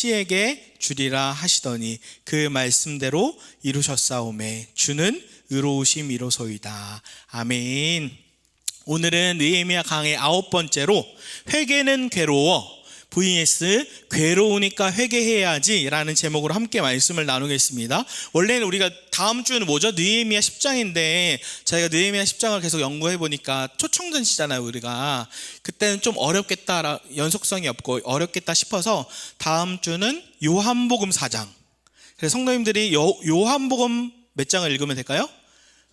씨에게 주리라 하시더니 그 말씀대로 이루셨사오매 주는 의로우심이로소이다. 아멘. 오늘은 느헤미야 강의 9번째로 회개는 괴로워 vs 괴로우니까 회개해야지 라는 제목으로 함께 말씀을 나누겠습니다. 원래는 우리가 다음 주는 뭐죠? 느헤미야 10장인데 저희가 느헤미야 10장을 계속 연구해 보니까 초청전시잖아요. 우리가 그때는 좀 어렵겠다, 연속성이 없고 어렵겠다 싶어서 다음 주는 요한복음 4장. 그래서 성도님들이 요한복음 몇 장을 읽으면 될까요?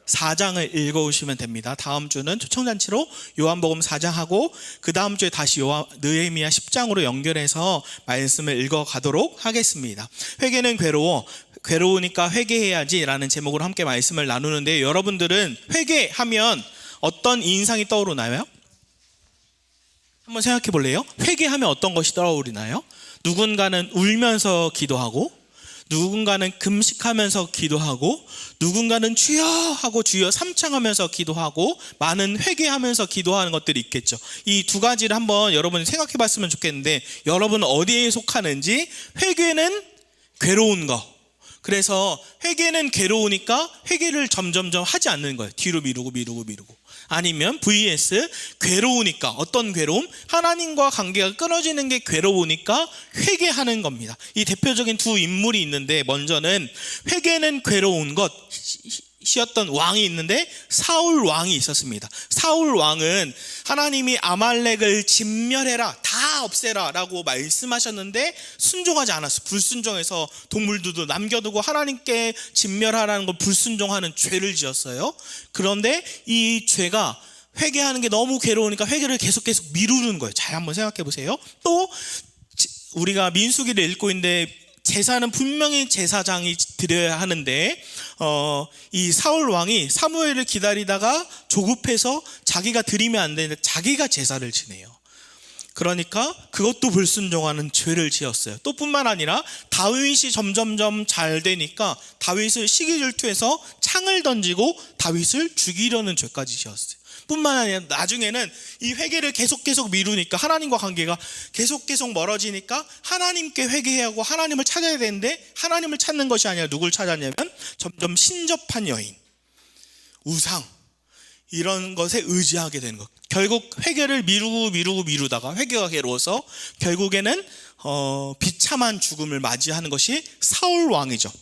4장을 읽어오시면 됩니다. 다음 주는 초청잔치로 요한복음 4장하고 그 다음 주에 다시 느헤미야 10장으로 연결해서 말씀을 읽어가도록 하겠습니다. 회개는 괴로우니까 회개해야지 라는 제목으로 함께 말씀을 나누는데, 여러분들은 회개하면 어떤 인상이 떠오르나요? 한번 생각해 볼래요? 회개하면 어떤 것이 떠오르나요? 누군가는 울면서 기도하고, 누군가는 금식하면서 기도하고, 누군가는 주여 하고 주여 삼창하면서 기도하고, 많은 회개하면서 기도하는 것들이 있겠죠. 이 두 가지를 한번 여러분이 생각해 봤으면 좋겠는데, 여러분은 어디에 속하는지. 회개는 괴로운 거, 그래서 회개는 괴로우니까 회개를 점점점 하지 않는 거예요. 뒤로 미루고. 아니면 vs 괴로우니까, 어떤 괴로움? 하나님과 관계가 끊어지는 게 괴로우니까 회개하는 겁니다. 이 대표적인 두 인물이 있는데, 먼저는 회개는 괴로운 것이었던 왕이 있는데 사울 왕이 있었습니다. 사울 왕은 하나님이 아말렉을 진멸해라, 다 없애라 라고 말씀하셨는데 순종하지 않았어요. 불순종해서 동물들도 남겨두고 하나님께 진멸하라는 걸 불순종하는 죄를 지었어요. 그런데 이 죄가 회개하는 게 너무 괴로우니까 회개를 계속 미루는 거예요. 잘 한번 생각해 보세요. 또 우리가 민수기를 읽고 있는데 제사는 분명히 제사장이 드려야 하는데 이 사울 왕이 사무엘을 기다리다가 조급해서 자기가 드리면 안 되는데 자기가 제사를 지내요. 그러니까 그것도 불순종하는 죄를 지었어요. 또 뿐만 아니라 다윗이 점점점 잘 되니까 다윗을 시기 질투해서 창을 던지고 다윗을 죽이려는 죄까지 지었어요. 뿐만 아니라 나중에는 이 회개를 계속 미루니까 하나님과 관계가 계속 멀어지니까 하나님께 회개해야 하고 하나님을 찾아야 되는데, 하나님을 찾는 것이 아니라 누굴 찾았냐면 점점 신접한 여인, 우상, 이런 것에 의지하게 되는 것. 결국 회개를 미루다가 회개가 괴로워서 결국에는 비참한 죽음을 맞이하는 것이 사울 왕이죠.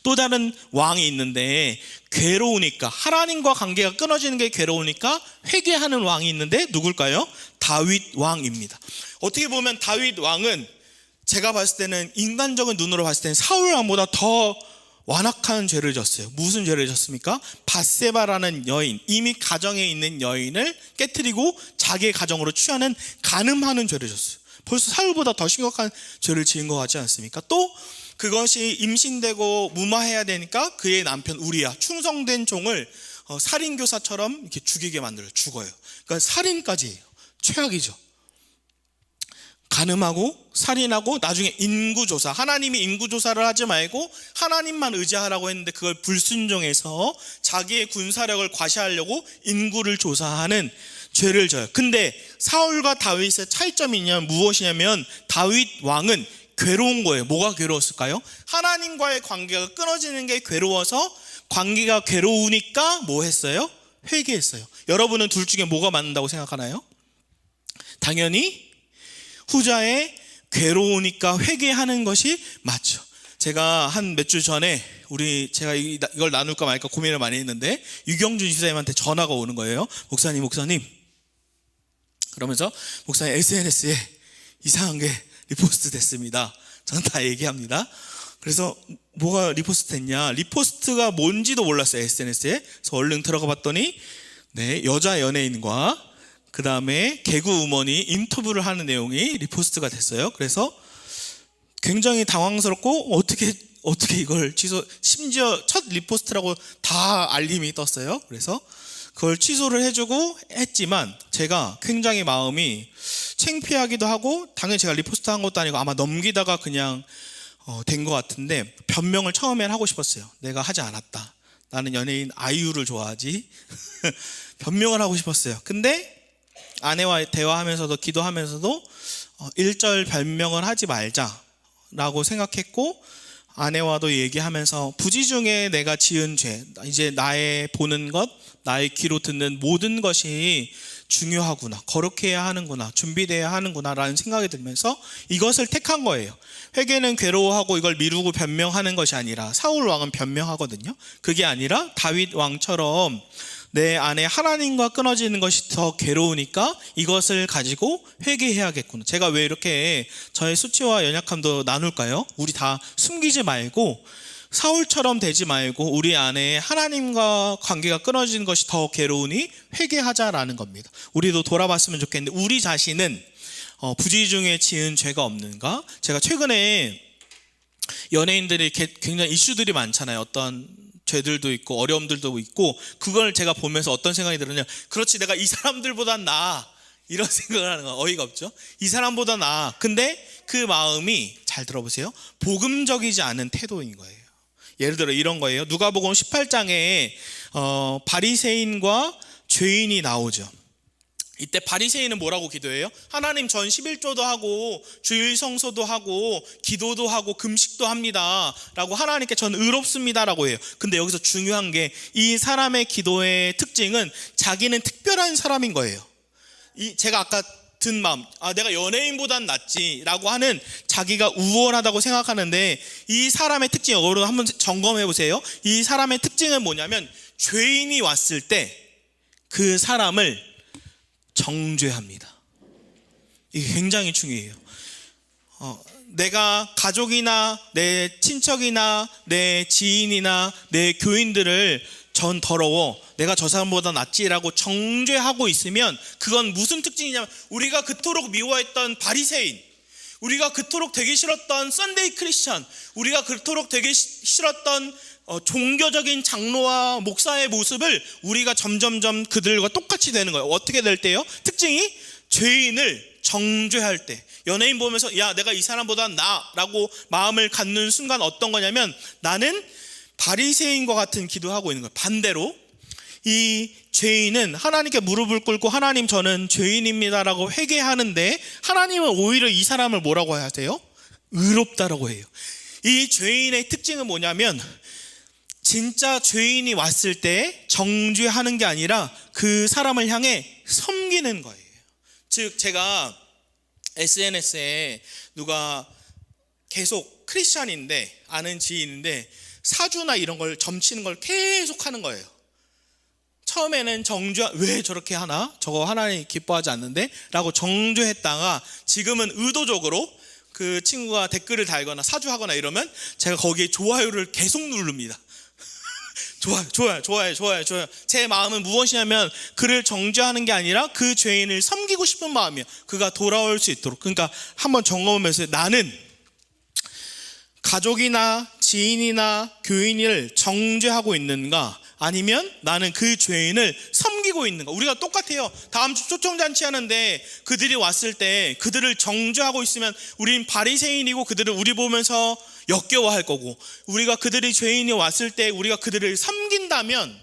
또 다른 왕이 있는데, 괴로우니까, 하나님과 관계가 끊어지는 게 괴로우니까 회개하는 왕이 있는데 누굴까요? 다윗 왕입니다. 어떻게 보면 다윗 왕은 제가 봤을 때는, 인간적인 눈으로 봤을 때는 사울 왕보다 더 완악한 죄를 졌어요. 무슨 죄를 졌습니까? 밧세바라는 여인, 이미 가정에 있는 여인을 깨트리고 자기의 가정으로 취하는 간음하는 죄를 졌어요. 벌써 사울보다 더 심각한 죄를 지은 것 같지 않습니까? 또 그것이 임신되고 무마해야 되니까 그의 남편 우리야, 충성된 종을 살인교사처럼 이렇게 죽이게 만들어요. 죽어요. 그러니까 살인까지 해요. 최악이죠. 간음하고 살인하고, 나중에 인구조사, 하나님이 인구조사를 하지 말고 하나님만 의지하라고 했는데 그걸 불순종해서 자기의 군사력을 과시하려고 인구를 조사하는 죄를 져요. 근데 사울과 다윗의 차이점이 있냐면 무엇이냐면, 다윗 왕은 괴로운 거예요. 뭐가 괴로웠을까요? 하나님과의 관계가 끊어지는 게 괴로워서, 관계가 괴로우니까 뭐 했어요? 회개했어요. 여러분은 둘 중에 뭐가 맞는다고 생각하나요? 당연히 후자의 괴로우니까 회개하는 것이 맞죠. 제가 한 몇 주 전에 제가 이걸 나눌까 말까 고민을 많이 했는데, 유경준 집사님한테 전화가 오는 거예요. 목사님 그러면서 목사님 SNS에 이상한 게 리포스트 됐습니다. 저는 다 얘기합니다. 그래서 뭐가 리포스트 됐냐, 리포스트가 뭔지도 몰랐어요. SNS에. 그래서 얼른 들어가 봤더니 여자 연예인과 그 다음에 개그 우먼이 인터뷰를 하는 내용이 리포스트가 됐어요. 그래서 굉장히 당황스럽고 어떻게 이걸 심지어 첫 리포스트라고 다 알림이 떴어요. 그래서 그걸 취소를 해주고 했지만 제가 굉장히 마음이 창피하기도 하고, 당연히 제가 리포스트한 것도 아니고 아마 넘기다가 그냥 된 것 같은데, 변명을 처음엔 하고 싶었어요. 내가 하지 않았다, 나는 연예인 아이유를 좋아하지. 변명을 하고 싶었어요. 근데 아내와 대화하면서도 기도하면서도 1절 변명을 하지 말자, 라고 생각했고, 아내와도 얘기하면서 부지 중에 내가 지은 죄, 이제 나의 보는 것, 나의 귀로 듣는 모든 것이 중요하구나, 거룩해야 하는구나, 준비되어야 하는구나 라는 생각이 들면서 이것을 택한 거예요. 회개는 괴로워하고 이걸 미루고 변명하는 것이 아니라, 사울 왕은 변명하거든요. 그게 아니라 다윗 왕처럼 내 안에 하나님과 끊어지는 것이 더 괴로우니까 이것을 가지고 회개해야겠구나. 제가 왜 이렇게 저의 수치와 연약함도 나눌까요? 우리 다 숨기지 말고, 사울처럼 되지 말고 우리 안에 하나님과 관계가 끊어지는 것이 더 괴로우니 회개하자라는 겁니다. 우리도 돌아봤으면 좋겠는데, 우리 자신은 부지 중에 지은 죄가 없는가? 제가 최근에 연예인들이 굉장히 이슈들이 많잖아요. 어떤 죄들도 있고 어려움들도 있고, 그걸 제가 보면서 어떤 생각이 들었냐, 그렇지, 내가 이 사람들보단 나아, 이런 생각을 하는 거 어이가 없죠. 이 사람보다 나아. 근데 그 마음이, 잘 들어보세요, 복음적이지 않은 태도인 거예요. 예를 들어 이런 거예요. 누가복음 18장에 바리새인과 죄인이 나오죠. 이때 바리새인은 뭐라고 기도해요? 하나님, 전 11조도 하고 주일 성소도 하고 기도도 하고 금식도 합니다 라고, 하나님께 전 의롭습니다 라고 해요. 근데 여기서 중요한 게, 이 사람의 기도의 특징은 자기는 특별한 사람인 거예요. 제가 아까 든 마음, 내가 연예인보단 낫지 라고 하는, 자기가 우월하다고 생각하는데, 이 사람의 특징, 여러분 한번 점검해 보세요. 이 사람의 특징은 뭐냐면, 죄인이 왔을 때 그 사람을 정죄합니다. 이게 굉장히 중요해요. 내가 가족이나 내 친척이나 내 지인이나 내 교인들을 전 더러워, 내가 저 사람보다 낫지라고 정죄하고 있으면, 그건 무슨 특징이냐면, 우리가 그토록 미워했던 바리새인, 우리가 그토록 되기 싫었던 썬데이 크리스천, 우리가 그토록 되기 싫었던 종교적인 장로와 목사의 모습을 우리가 점점점 그들과 똑같이 되는 거예요. 어떻게 될 때요? 특징이, 죄인을 정죄할 때, 연예인 보면서 야, 내가 이 사람보다 나라고 마음을 갖는 순간 어떤 거냐면, 나는 바리새인과 같은 기도하고 있는 거예요. 반대로 이 죄인은 하나님께 무릎을 꿇고, 하나님, 저는 죄인입니다라고 회개하는데, 하나님은 오히려 이 사람을 뭐라고 하세요? 의롭다라고 해요. 이 죄인의 특징은 뭐냐면, 진짜 죄인이 왔을 때 정죄하는 게 아니라 그 사람을 향해 섬기는 거예요. 즉, 제가 SNS에 누가 계속 크리스찬인데, 아는 지인인데 사주나 이런 걸 점치는 걸 계속 하는 거예요. 처음에는 왜 저렇게 하나? 저거 하나님 기뻐하지 않는데? 라고 정죄했다가, 지금은 의도적으로 그 친구가 댓글을 달거나 사주하거나 이러면 제가 거기에 좋아요를 계속 누릅니다. 좋아요. 제 마음은 무엇이냐면, 그를 정죄하는 게 아니라 그 죄인을 섬기고 싶은 마음이에요. 그가 돌아올 수 있도록. 그러니까 한번 점검하면서, 나는 가족이나 지인이나 교인을 정죄하고 있는가, 아니면 나는 그 죄인을 섬기고 있는가. 우리가 똑같아요. 다음 주 초청잔치 하는데 그들이 왔을 때 그들을 정죄하고 있으면 우린 바리새인이고, 그들을 우리 보면서 역겨워할 거고, 우리가 그들이 죄인이 왔을 때 우리가 그들을 섬긴다면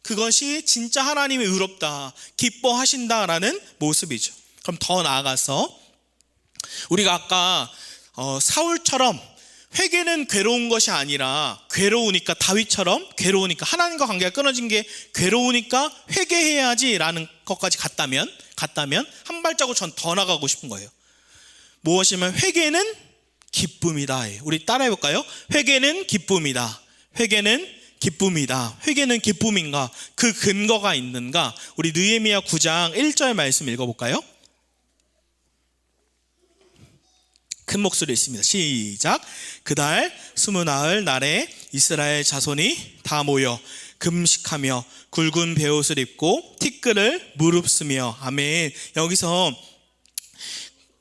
그것이 진짜 하나님이 의롭다, 기뻐하신다라는 모습이죠. 그럼 더 나아가서, 우리가 아까 사울처럼 회개는 괴로운 것이 아니라, 괴로우니까, 다윗처럼 괴로우니까, 하나님과 관계가 끊어진 게 괴로우니까 회개해야지라는 것까지 갔다면 한 발자국 전 더 나가고 싶은 거예요. 무엇이면 회개는 기쁨이다. 우리 따라해 볼까요? 회개는 기쁨이다. 회개는 기쁨이다. 회개는 기쁨인가? 그 근거가 있는가? 우리 느헤미야 9장 1절 말씀 읽어볼까요? 큰 목소리 있습니다. 시작. 그달 20나흘 날에 이스라엘 자손이 다 모여 금식하며 굵은 베옷을 입고 티끌을 무릅쓰며. 아멘. 여기서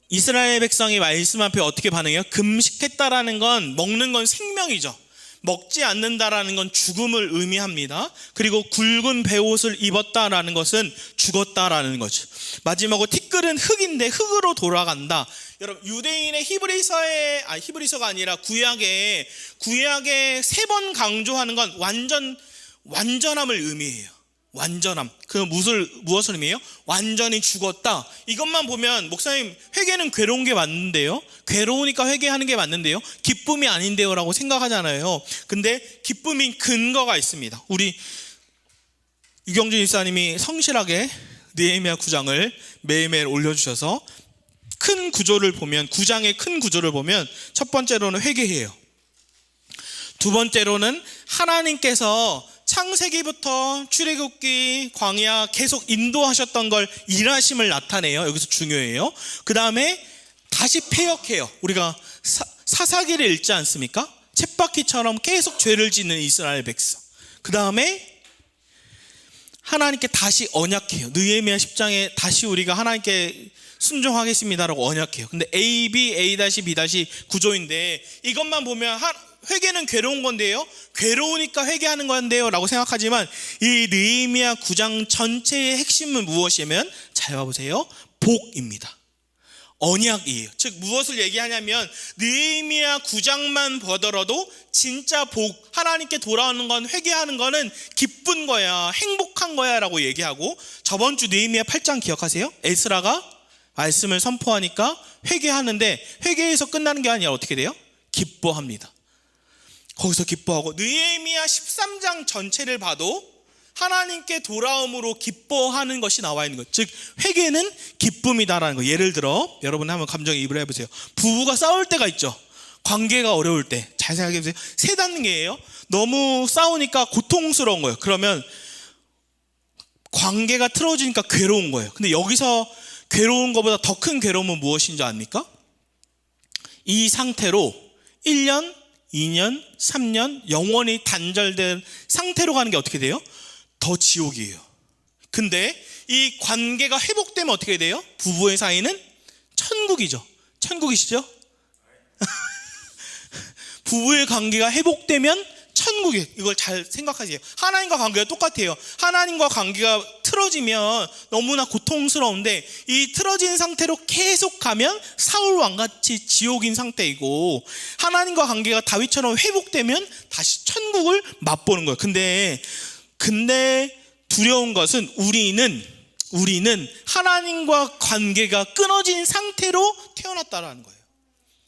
이스라엘 백성이 말씀 앞에 어떻게 반응해요? 금식했다라는 건, 먹는 건 생명이죠. 먹지 않는다라는 건 죽음을 의미합니다. 그리고 굵은 베옷을 입었다라는 것은 죽었다라는 거죠. 마지막으로 티끌은 흙인데 흙으로 돌아간다. 여러분, 유대인의 히브리서가 아니라 구약에 3번 강조하는 건 완전함을 의미해요. 완전함. 그 무엇을 의미해요? 완전히 죽었다. 이것만 보면 목사님 회개는 괴로운 게 맞는데요, 괴로우니까 회개하는 게 맞는데요, 기쁨이 아닌데요 라고 생각하잖아요. 근데 기쁨인 근거가 있습니다. 우리 유경준 일사님이 성실하게 느헤미야 9장을 매일매일 올려주셔서 큰 구조를 보면, 9장의 큰 구조를 보면 첫 번째로는 회개해요. 두 번째로는 하나님께서 창세기부터 출애굽기, 광야 계속 인도하셨던 걸 일하심을 나타내요. 여기서 중요해요. 그 다음에 다시 패역해요. 우리가 사사기를 읽지 않습니까? 쳇바퀴처럼 계속 죄를 짓는 이스라엘 백성. 그 다음에 하나님께 다시 언약해요. 느헤미야 10장에 다시 우리가 하나님께 순종하겠습니다라고 언약해요. 근데 A, B, A-B- 구조인데 이것만 보면 회개는 괴로운 건데요, 괴로우니까 회개하는 건데요 라고 생각하지만 이 느헤미야 9장 전체의 핵심은 무엇이냐면, 잘 봐보세요, 복입니다. 언약이에요. 즉 무엇을 얘기하냐면 느헤미야 9장만 보더라도 진짜 복, 하나님께 돌아오는 건, 회개하는 거는 기쁜 거야, 행복한 거야 라고 얘기하고, 저번 주 느헤미야 8장 기억하세요? 에스라가 말씀을 선포하니까 회개하는데 회개에서 끝나는 게 아니라 어떻게 돼요? 기뻐합니다. 거기서 기뻐하고, 느헤미야 13장 전체를 봐도 하나님께 돌아옴으로 기뻐하는 것이 나와 있는 것. 즉 회개는 기쁨이다라는 거. 예를 들어 여러분 한번 감정이입을 해보세요. 부부가 싸울 때가 있죠. 관계가 어려울 때. 잘 생각해 보세요. 세 단계예요. 너무 싸우니까 고통스러운 거예요. 그러면 관계가 틀어지니까 괴로운 거예요. 근데 여기서 괴로운 것보다 더 큰 괴로움은 무엇인 줄 압니까? 이 상태로 1년, 2년, 3년 영원히 단절된 상태로 가는 게 어떻게 돼요? 더 지옥이에요. 근데 이 관계가 회복되면 어떻게 돼요? 부부의 사이는 천국이죠. 천국이시죠? 부부의 관계가 회복되면 천국이에요. 이걸 잘 생각하세요. 하나님과 관계가 똑같아요. 하나님과 관계가 틀어지면 너무나 고통스러운데 이 틀어진 상태로 계속 가면 사울 왕같이 지옥인 상태이고, 하나님과 관계가 다윗처럼 회복되면 다시 천국을 맛보는 거예요. 근데 두려운 것은 우리는 하나님과 관계가 끊어진 상태로 태어났다라는 거예요.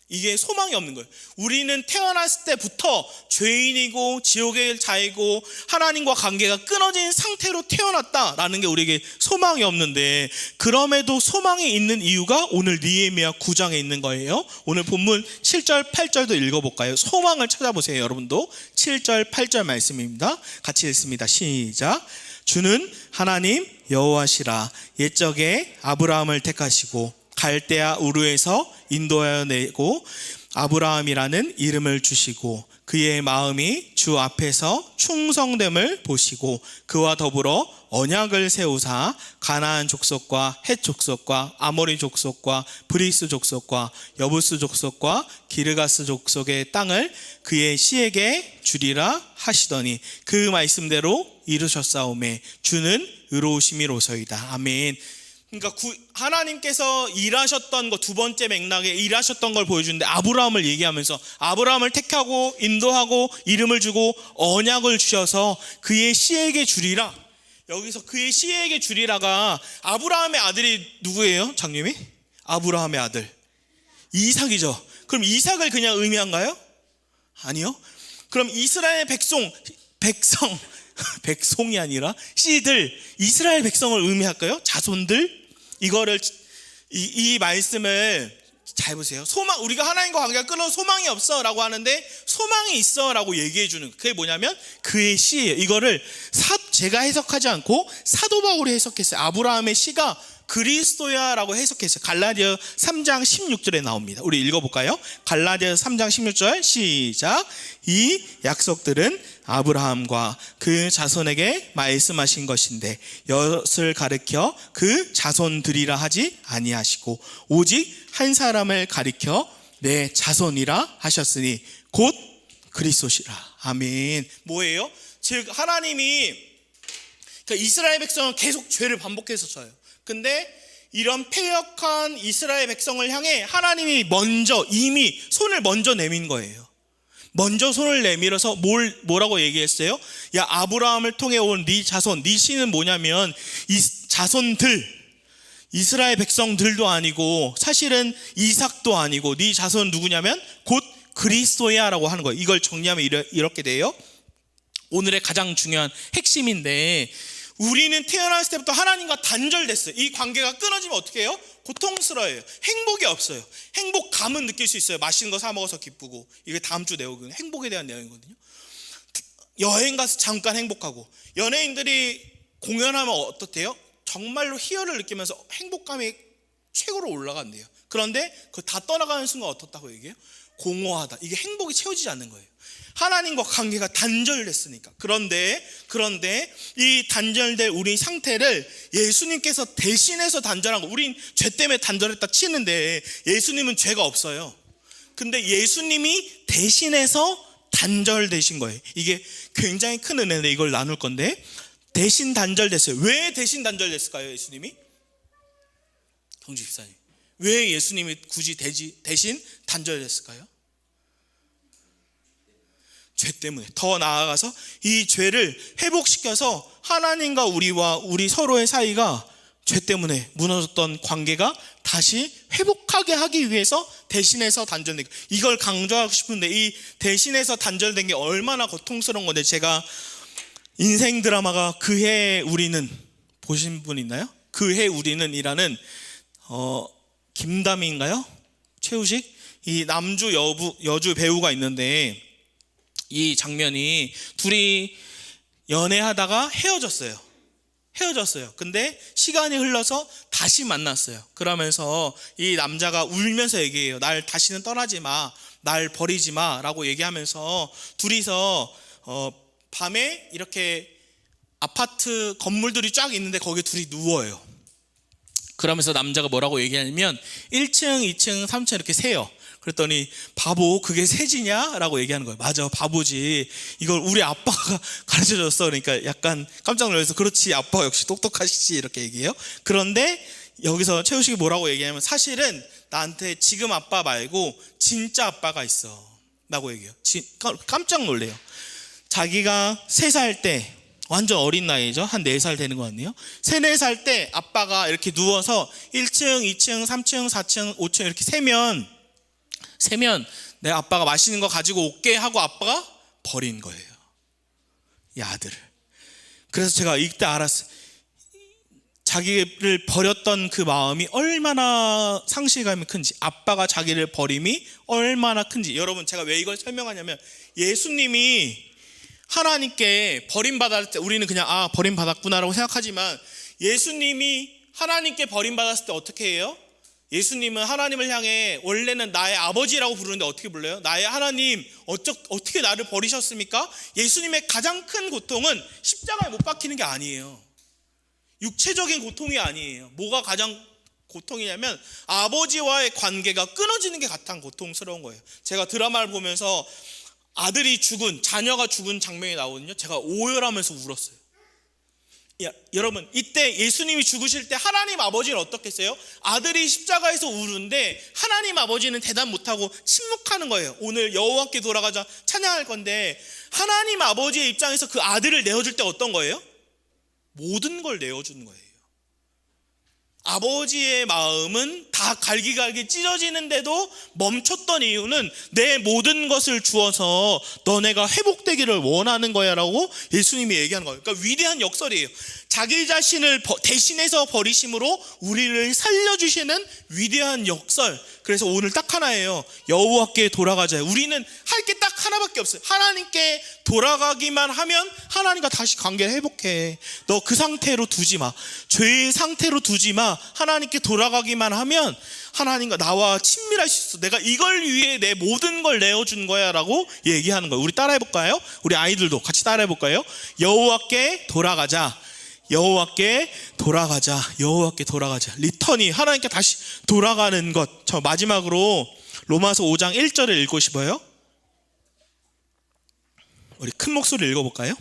이게 소망이 없는 거예요. 우리는 태어났을 때부터 죄인이고 지옥의 자이고 하나님과 관계가 끊어진 상태로 태어났다라는 게 우리에게 소망이 없는데, 그럼에도 소망이 있는 이유가 오늘 느헤미야 9장에 있는 거예요. 오늘 본문 7절 8절도 읽어볼까요? 소망을 찾아보세요. 여러분도 7절 8절 말씀입니다. 같이 읽습니다. 시작. 주는 하나님 여호와시라. 옛적에 아브라함을 택하시고 갈대아 우르에서 인도하여 내고 아브라함이라는 이름을 주시고 그의 마음이 주 앞에서 충성됨을 보시고 그와 더불어 언약을 세우사 가나안 족속과 헷 족속과 아모리 족속과 브리스 족속과 여부스 족속과 기르가스 족속의 땅을 그의 씨에게 주리라 하시더니 그 말씀대로 이루셨사오매 주는 의로우심이로소이다. 아멘. 그러니까 하나님께서 일하셨던 것, 두 번째 맥락에 일하셨던 걸 보여주는데, 아브라함을 얘기하면서 아브라함을 택하고 인도하고 이름을 주고 언약을 주셔서 그의 씨에게 주리라. 여기서 그의 씨에게 주리라가 아브라함의 아들이 누구예요? 장님이? 아브라함의 아들 이삭이죠. 그럼 이삭을 그냥 의미한가요? 아니요. 그럼 이스라엘 백성이 아니라 씨들, 이스라엘 백성을 의미할까요? 자손들? 이거를 이 말씀을 잘 보세요. 우리가 하나님과 관계가 끊어서 소망이 없어 라고 하는데 소망이 있어 라고 얘기해 주는, 그게 뭐냐면 그의 씨예요. 이거를 제가 해석하지 않고 사도 바울이 해석했어요. 아브라함의 씨가 그리스도야 라고 해석했어요. 갈라디아 3장 16절에 나옵니다. 우리 읽어볼까요? 갈라디아 3장 16절 시작. 이 약속들은 아브라함과 그 자손에게 말씀하신 것인데 엿을 가리켜 그 자손들이라 하지 아니하시고 오직 한 사람을 가리켜 내 자손이라 하셨으니 곧 그리스도시라. 아멘. 뭐예요? 즉 하나님이, 그러니까 이스라엘 백성은 계속 죄를 반복해서 져요. 근데 이런 패역한 이스라엘 백성을 향해 하나님이 이미 손을 먼저 내민 거예요. 먼저 손을 내밀어서 뭐라고 얘기했어요? 야, 아브라함을 통해 온 네 자손, 네 씨는 뭐냐면 이 자손들, 이스라엘 백성들도 아니고 사실은 이삭도 아니고 네 자손 누구냐면 곧 그리스도야 라고 하는 거예요. 이걸 정리하면 이렇게 돼요. 오늘의 가장 중요한 핵심인데, 우리는 태어났을 때부터 하나님과 단절됐어요. 이 관계가 끊어지면 어떻게 해요? 고통스러워요. 행복이 없어요. 행복감은 느낄 수 있어요. 맛있는 거 사 먹어서 기쁘고. 이게 다음 주 내용은 행복에 대한 내용이거든요. 여행 가서 잠깐 행복하고, 연예인들이 공연하면 어떻대요? 정말로 희열을 느끼면서 행복감이 최고로 올라간대요. 그런데 그 다 떠나가는 순간 어떻다고 얘기해요? 공허하다. 이게 행복이 채워지지 않는 거예요. 하나님과 관계가 단절됐으니까. 그런데 이 단절된 우리 상태를 예수님께서 대신해서 단절한 거. 우린 죄 때문에 단절했다 치는데 예수님은 죄가 없어요. 근데 예수님이 대신해서 단절되신 거예요. 이게 굉장히 큰 은혜인데 이걸 나눌 건데, 대신 단절됐어요. 왜 대신 단절됐을까요? 예수님이? 경주 집사님, 왜 예수님이 굳이 대신 단절됐을까요? 죄 때문에. 더 나아가서 이 죄를 회복시켜서 하나님과 우리 서로의 사이가 죄 때문에 무너졌던 관계가 다시 회복하게 하기 위해서 대신해서 단절된 거. 이걸 강조하고 싶은데, 이 대신해서 단절된 게 얼마나 고통스러운 건데, 제가 인생 드라마가 그해 우리는 보신 분 있나요? 그해 우리는 이라는 김다미인가요? 최우식? 이 남주 여주 배우가 있는데, 이 장면이 둘이 연애하다가 헤어졌어요. 근데 시간이 흘러서 다시 만났어요. 그러면서 이 남자가 울면서 얘기해요. 날 다시는 떠나지 마, 날 버리지 마 라고 얘기하면서 둘이서 밤에 이렇게 아파트 건물들이 쫙 있는데 거기에 둘이 누워요. 그러면서 남자가 뭐라고 얘기하냐면 1층, 2층, 3층 이렇게 세요. 그랬더니 바보, 그게 세지냐? 라고 얘기하는 거예요. 맞아, 바보지. 이걸 우리 아빠가 가르쳐줬어. 그러니까 약간 깜짝 놀라서, 그렇지, 아빠 역시 똑똑하시지, 이렇게 얘기해요. 그런데 여기서 최우식이 뭐라고 얘기하냐면, 사실은 나한테 지금 아빠 말고 진짜 아빠가 있어 라고 얘기해요. 깜짝 놀래요. 자기가 3살 때, 완전 어린 나이죠. 한 4살 되는 것 같네요. 3, 4살 때 아빠가 이렇게 누워서 1층, 2층, 3층, 4층, 5층 이렇게 세면 내 아빠가 맛있는 거 가지고 올게 하고 아빠가 버린 거예요, 이 아들을. 그래서 제가 이때 알았어요. 자기를 버렸던 그 마음이 얼마나 상실감이 큰지, 아빠가 자기를 버림이 얼마나 큰지. 여러분, 제가 왜 이걸 설명하냐면, 예수님이 하나님께 버림받았을 때 우리는 그냥 버림받았구나라고 생각하지만, 예수님이 하나님께 버림받았을 때 어떻게 해요? 예수님은 하나님을 향해 원래는 나의 아버지라고 부르는데 어떻게 불러요? 나의 하나님, 어떻게 나를 버리셨습니까? 예수님의 가장 큰 고통은 십자가에 못 박히는 게 아니에요. 육체적인 고통이 아니에요. 뭐가 가장 고통이냐면 아버지와의 관계가 끊어지는 게 가장 고통스러운 거예요. 제가 드라마를 보면서 자녀가 죽은 장면이 나오거든요. 제가 오열하면서 울었어요. 여러분, 이때 예수님이 죽으실 때 하나님 아버지는 어떻겠어요? 아들이 십자가에서 우는데 하나님 아버지는 대답 못하고 침묵하는 거예요. 오늘 여호와께 돌아가자 찬양할 건데, 하나님 아버지의 입장에서 그 아들을 내어줄 때 어떤 거예요? 모든 걸 내어주는 거예요. 아버지의 마음은 다 갈기갈기 찢어지는데도 멈췄던 이유는 내 모든 것을 주어서 너네가 회복되기를 원하는 거야 라고 예수님이 얘기하는 거예요. 그러니까 위대한 역설이에요. 자기 자신을 대신해서 버리심으로 우리를 살려주시는 위대한 역설. 그래서 오늘 딱 하나예요. 여호와께 돌아가자. 우리는 할 게 딱 하나밖에 없어요. 하나님께 돌아가기만 하면 하나님과 다시 관계를 회복해. 너 그 상태로 두지 마. 죄의 상태로 두지 마. 하나님께 돌아가기만 하면 하나님과 나와 친밀할 수 있어. 내가 이걸 위해 내 모든 걸 내어준 거야 라고 얘기하는 거예요. 우리 따라해볼까요? 우리 아이들도 같이 따라해볼까요? 여호와께 돌아가자. 여호와께 돌아가자. 여호와께 돌아가자. 리턴이 하나님께 다시 돌아가는 것. 저 마지막으로 로마서 5장 1절을 읽고 싶어요. 우리 큰 목소리로 읽어볼까요?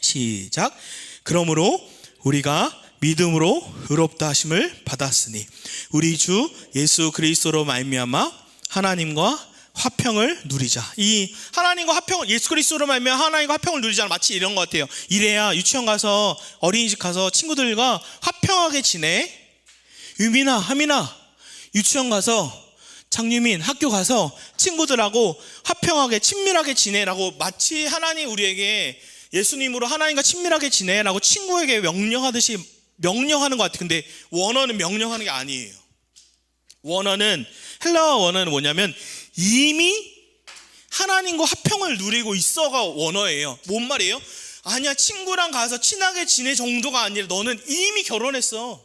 시작. 그러므로 우리가 믿음으로 의롭다 하심을 받았으니 우리 주 예수 그리스도로 말미암아 하나님과 화평을 누리자. 이 하나님과 화평을, 예수 그리스도로 말미암아 하나님과 화평을 누리자. 마치 이런 것 같아요. 이래야 유치원 가서, 어린이집 가서 친구들과 화평하게 지내. 유민아, 하민아, 유치원 가서, 장유민 학교 가서 친구들하고 화평하게 친밀하게 지내라고, 마치 하나님 우리에게 예수님으로 하나님과 친밀하게 지내라고 친구에게 명령하듯이 명령하는 것 같아요. 근데 원어는 명령하는 게 아니에요. 원어는, 헬라어 원어는 뭐냐면 이미 하나님과 화평을 누리고 있어가 원어예요. 뭔 말이에요? 아니야, 친구랑 가서 친하게 지내 정도가 아니라 너는 이미 결혼했어.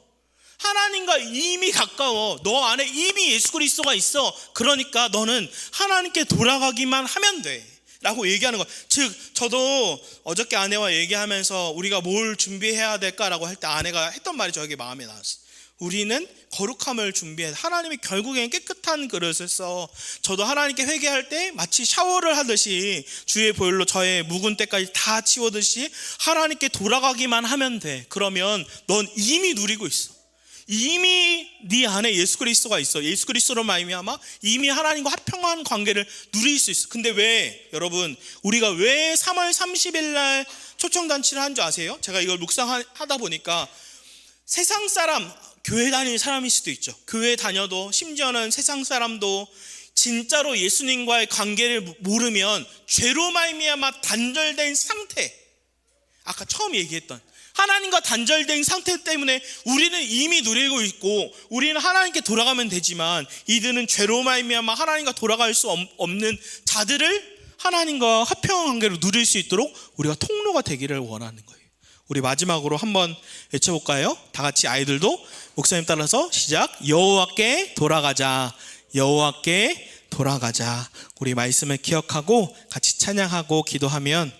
하나님과 이미 가까워. 너 안에 이미 예수 그리스도가 있어. 그러니까 너는 하나님께 돌아가기만 하면 돼 라고 얘기하는 거야. 즉, 저도 어저께 아내와 얘기하면서 우리가 뭘 준비해야 될까라고 할 때 아내가 했던 말이 저에게 마음에 나왔어요. 우리는 거룩함을 준비해. 하나님이 결국엔 깨끗한 그릇을 써. 저도 하나님께 회개할 때 마치 샤워를 하듯이 주의 보혈로 저의 묵은 때까지 다 치우듯이 하나님께 돌아가기만 하면 돼. 그러면 넌 이미 누리고 있어. 이미 네 안에 예수 그리스도가 있어. 예수 그리스도로 말미암아 이미 하나님과 화평한 관계를 누릴 수 있어. 근데 왜, 여러분, 우리가 왜 3월 30일 날 초청잔치를 한 줄 아세요? 제가 이걸 묵상하다 보니까 세상 사람, 교회 다니는 사람일 수도 있죠. 교회 다녀도, 심지어는 세상 사람도 진짜로 예수님과의 관계를 모르면 죄로 말미암아 단절된 상태, 아까 처음 얘기했던 하나님과 단절된 상태 때문에 우리는 이미 누리고 있고 우리는 하나님께 돌아가면 되지만 이들은 죄로 말미암아 하나님과 돌아갈 수 없는 자들을 하나님과 화평한 관계로 누릴 수 있도록 우리가 통로가 되기를 원하는 거예요. 우리 마지막으로 한번 외쳐볼까요? 다 같이 아이들도 목사님 따라서 시작. 여호와께 돌아가자. 여호와께 돌아가자. 우리 말씀을 기억하고 같이 찬양하고 기도하면